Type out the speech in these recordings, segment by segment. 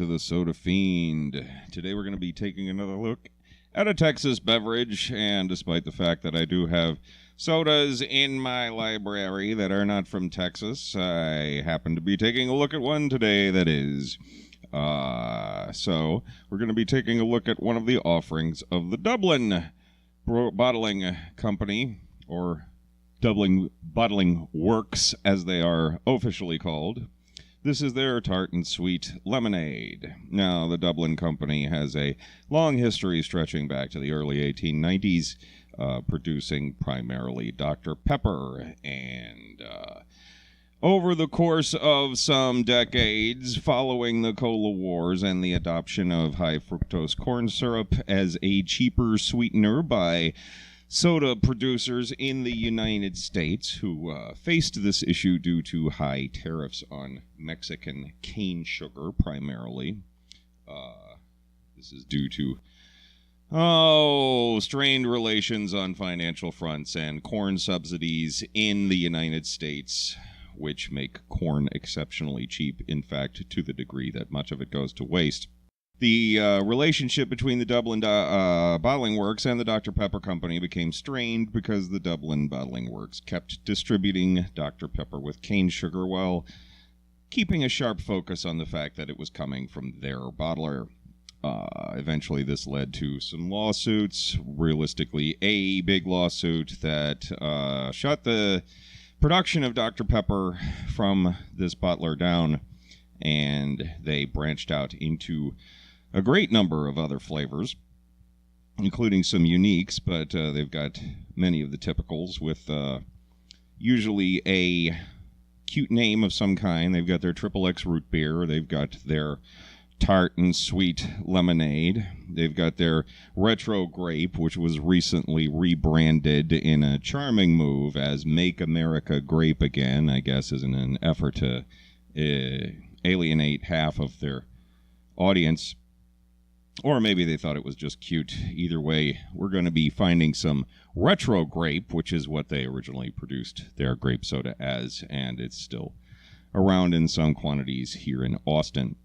to the Soda Fiend. Today we're going to be taking another look at a Texas beverage, and despite the fact that I do have sodas in my library that are not from Texas, I happen to be taking a look at one today that is. So we're going to be taking a look at one of the offerings of the Dublin Bottling Company, or Dublin Bottling Works as they are officially called. This is their tart and sweet lemonade. Now, the Dublin Company has a long history stretching back to the early 1890s, producing primarily Dr. Pepper. And over the course of some decades, following the Cola Wars and the adoption of high fructose corn syrup as a cheaper sweetener by soda producers in the United States, who faced this issue due to high tariffs on Mexican cane sugar, primarily. This is due to, strained relations on financial fronts and corn subsidies in the United States, which make corn exceptionally cheap, in fact, to the degree that much of it goes to waste. The relationship between the Dublin Bottling Works and the Dr. Pepper Company became strained because the Dublin Bottling Works kept distributing Dr. Pepper with cane sugar while keeping a sharp focus on the fact that it was coming from their bottler. Eventually, this led to some lawsuits, realistically a big lawsuit that shut the production of Dr. Pepper from this bottler down, and they branched out into a great number of other flavors, including some uniques, but they've got many of the typicals with usually a cute name of some kind. They've got their Triple X root beer. They've got their tart and sweet lemonade. They've got their retro grape, which was recently rebranded in a charming move as Make America Grape Again, I guess, as in an effort to alienate half of their audience. Or maybe they thought it was just cute. Either way, we're going to be finding some retro grape, which is what they originally produced their grape soda as, and it's still around in some quantities here in Austin.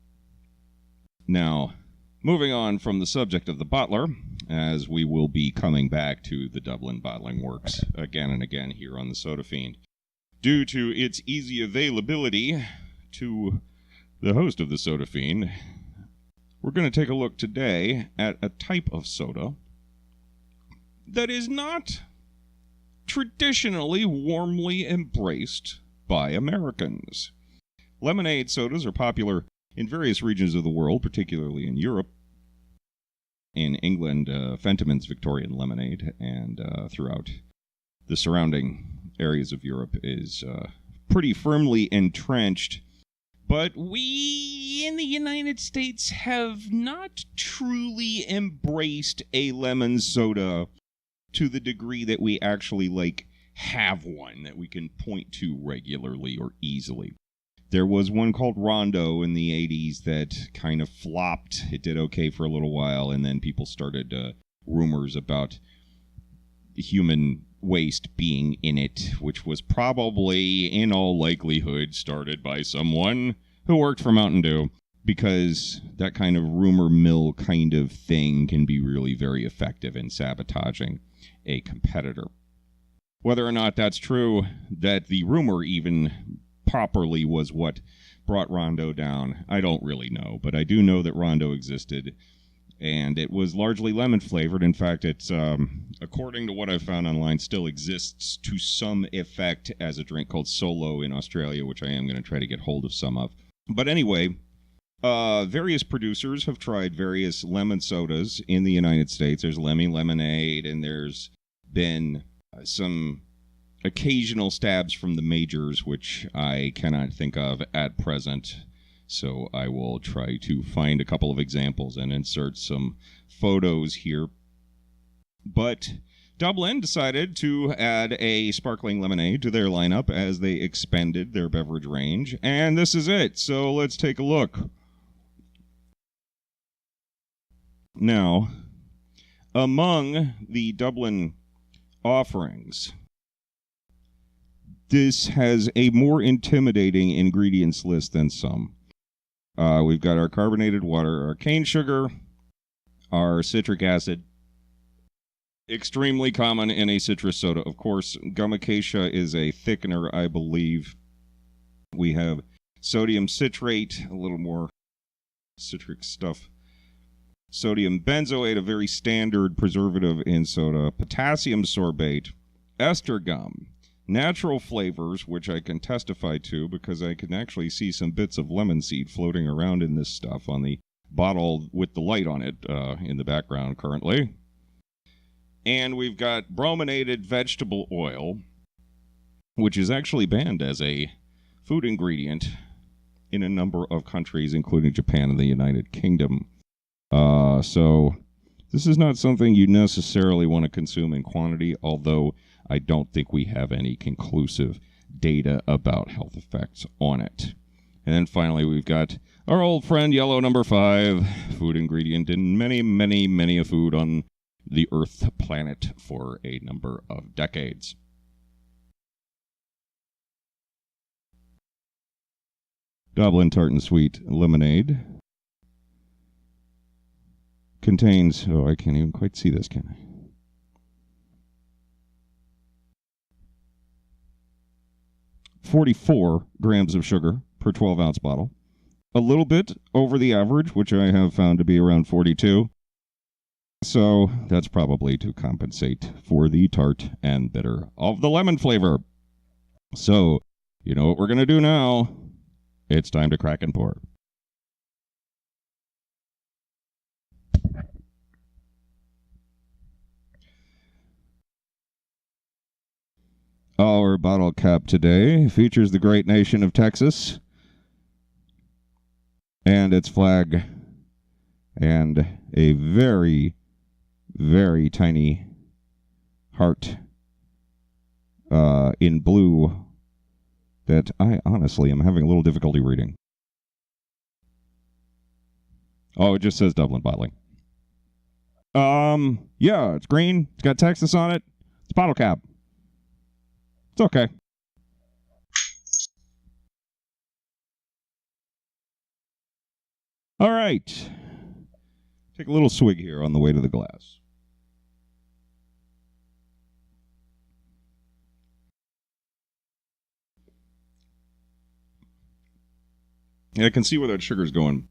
Now, moving on from the subject of the bottler, as we will be coming back to the Dublin Bottling Works again and again here on the Soda Fiend, due to its easy availability to the host of the Soda Fiend, we're going to take a look today at a type of soda that is not traditionally warmly embraced by Americans. Lemonade sodas are popular in various regions of the world, particularly in Europe. In England, Fentiman's Victorian lemonade, and throughout the surrounding areas of Europe is pretty firmly entrenched. But we in the United States have not truly embraced a lemon soda to the degree that we actually, have one that we can point to regularly or easily. There was one called Rondo in the 80s that kind of flopped. It did okay for a little while, and then people started rumors about human waste being in it, which was probably, in all likelihood, started by someone who worked for Mountain Dew, because that kind of rumor mill kind of thing can be really very effective in sabotaging a competitor. Whether or not that's true, that the rumor even properly was what brought Rondo down, I don't really know, but I do know that Rondo existed, and it was largely lemon flavored. In fact, it's, according to what I've found online, still exists to some effect as a drink called Solo in Australia, which I am going to try to get hold of some of. But anyway, various producers have tried various lemon sodas in the United States. There's Lemmy Lemonade, and there's been some occasional stabs from the majors, which I cannot think of at present. So I will try to find a couple of examples and insert some photos here. But Dublin decided to add a sparkling lemonade to their lineup as they expanded their beverage range, and this is it. So let's take a look. Now, among the Dublin offerings, this has a more intimidating ingredients list than some. We've got our carbonated water, our cane sugar, our citric acid. Extremely common in a citrus soda. Of course, gum acacia is a thickener, I believe. We have sodium citrate, a little more citric stuff. Sodium benzoate, a very standard preservative in soda. Potassium sorbate, ester gum, natural flavors, which I can testify to because I can actually see some bits of lemon seed floating around in this stuff on the bottle with the light on it in the background currently. And we've got brominated vegetable oil, which is actually banned as a food ingredient in a number of countries, including Japan and the United Kingdom. So this is not something you necessarily want to consume in quantity, although I don't think we have any conclusive data about health effects on it. And then finally, we've got our old friend yellow number 5, food ingredient in many a food on the Earth planet for a number of decades. Dublin Tart and Sweet Lemonade contains, I can't even quite see this, can I? 44 grams of sugar per 12-ounce bottle. A little bit over the average, which I have found to be around 42. So that's probably to compensate for the tart and bitter of the lemon flavor. So, you know what we're going to do now? It's time to crack and pour. Our bottle cap today features the great nation of Texas and its flag and a very, very tiny heart in blue that I honestly am having a little difficulty reading. Oh, it just says Dublin Bottling. Yeah, it's green. It's got Texas on it. It's bottle cap. It's okay. All right. Take a little swig here on the way to the glass. Yeah, I can see where that sugar's going.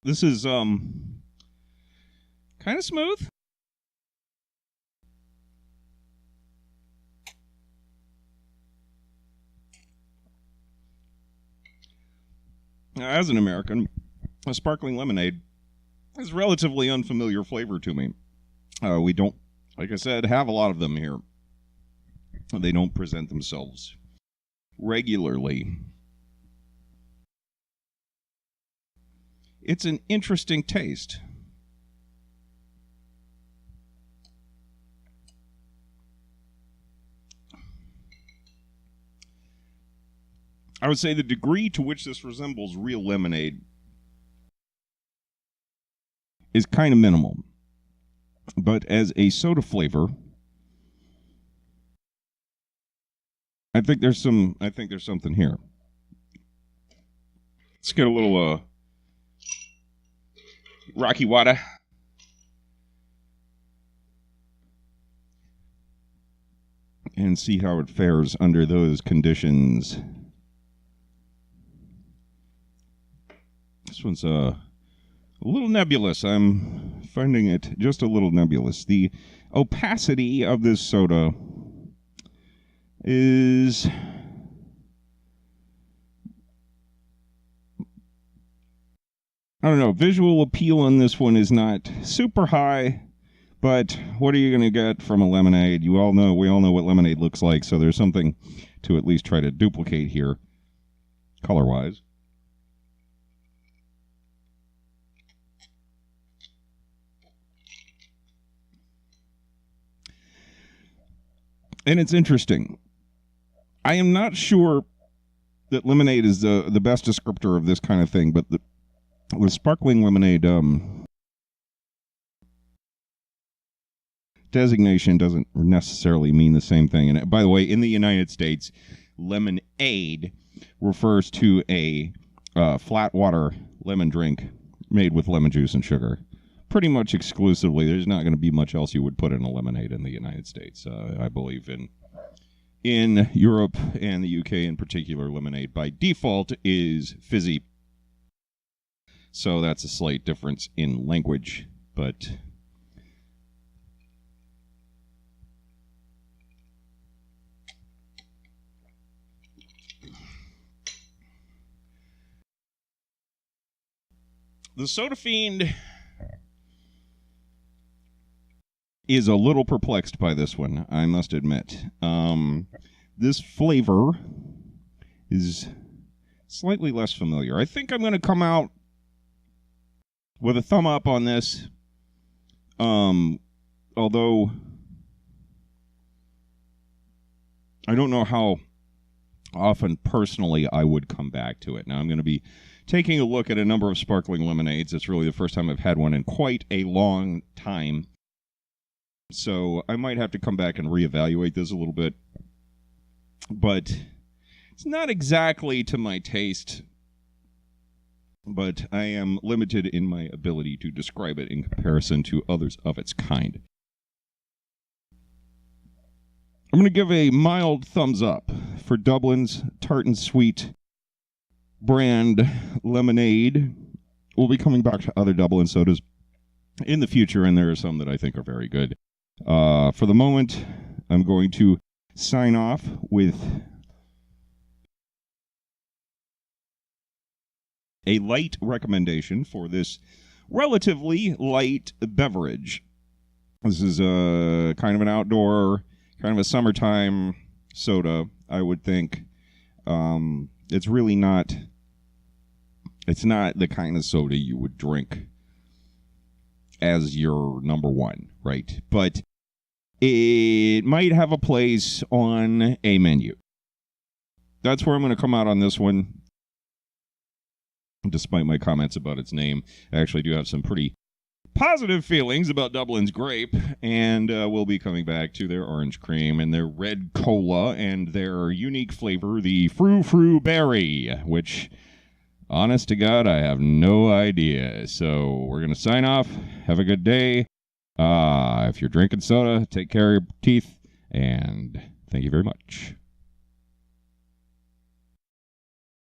This is kind of smooth. Now, as an American, a sparkling lemonade is a relatively unfamiliar flavor to me. We don't, like I said, have a lot of them here. They don't present themselves regularly. It's an interesting taste. I would say the degree to which this resembles real lemonade is kind of minimal. But as a soda flavor, I think there's something here. Let's get a little Rocky water. And see how it fares under those conditions. This one's a little nebulous. I'm finding it just a little nebulous. The opacity of this soda is... I don't know. Visual appeal on this one is not super high, but what are you going to get from a lemonade? We all know what lemonade looks like, so there's something to at least try to duplicate here, color-wise. And it's interesting. I am not sure that lemonade is the best descriptor of this kind of thing, but the sparkling lemonade designation doesn't necessarily mean the same thing. And by the way, in the United States, lemonade refers to a flat water lemon drink made with lemon juice and sugar. Pretty much exclusively. There's not going to be much else you would put in a lemonade in the United States. I believe in Europe and the UK in particular, lemonade by default is fizzy. So that's a slight difference in language, but the Soda Fiend is a little perplexed by this one, I must admit. This flavor is slightly less familiar. I think I'm going to come out with a thumb up on this, although I don't know how often personally I would come back to it. Now I'm going to be taking a look at a number of sparkling lemonades. It's really the first time I've had one in quite a long time. So I might have to come back and reevaluate this a little bit. But it's not exactly to my taste. But I am limited in my ability to describe it in comparison to others of its kind. I'm going to give a mild thumbs up for Dublin's Tart and Sweet brand lemonade. We'll be coming back to other Dublin sodas in the future, and there are some that I think are very good. For the moment, I'm going to sign off with a light recommendation for this relatively light beverage. This is a kind of an outdoor, kind of a summertime soda, I would think. It's really not, it's not the kind of soda you would drink as your number one, right? But it might have a place on a menu. That's where I'm going to come out on this one. Despite my comments about its name, I actually do have some pretty positive feelings about Dublin's grape, and we'll be coming back to their orange cream and their red cola and their unique flavor, the Frou Frou Berry, which, honest to God, I have no idea. So we're going to sign off. Have a good day. If you're drinking soda, take care of your teeth, and thank you very much.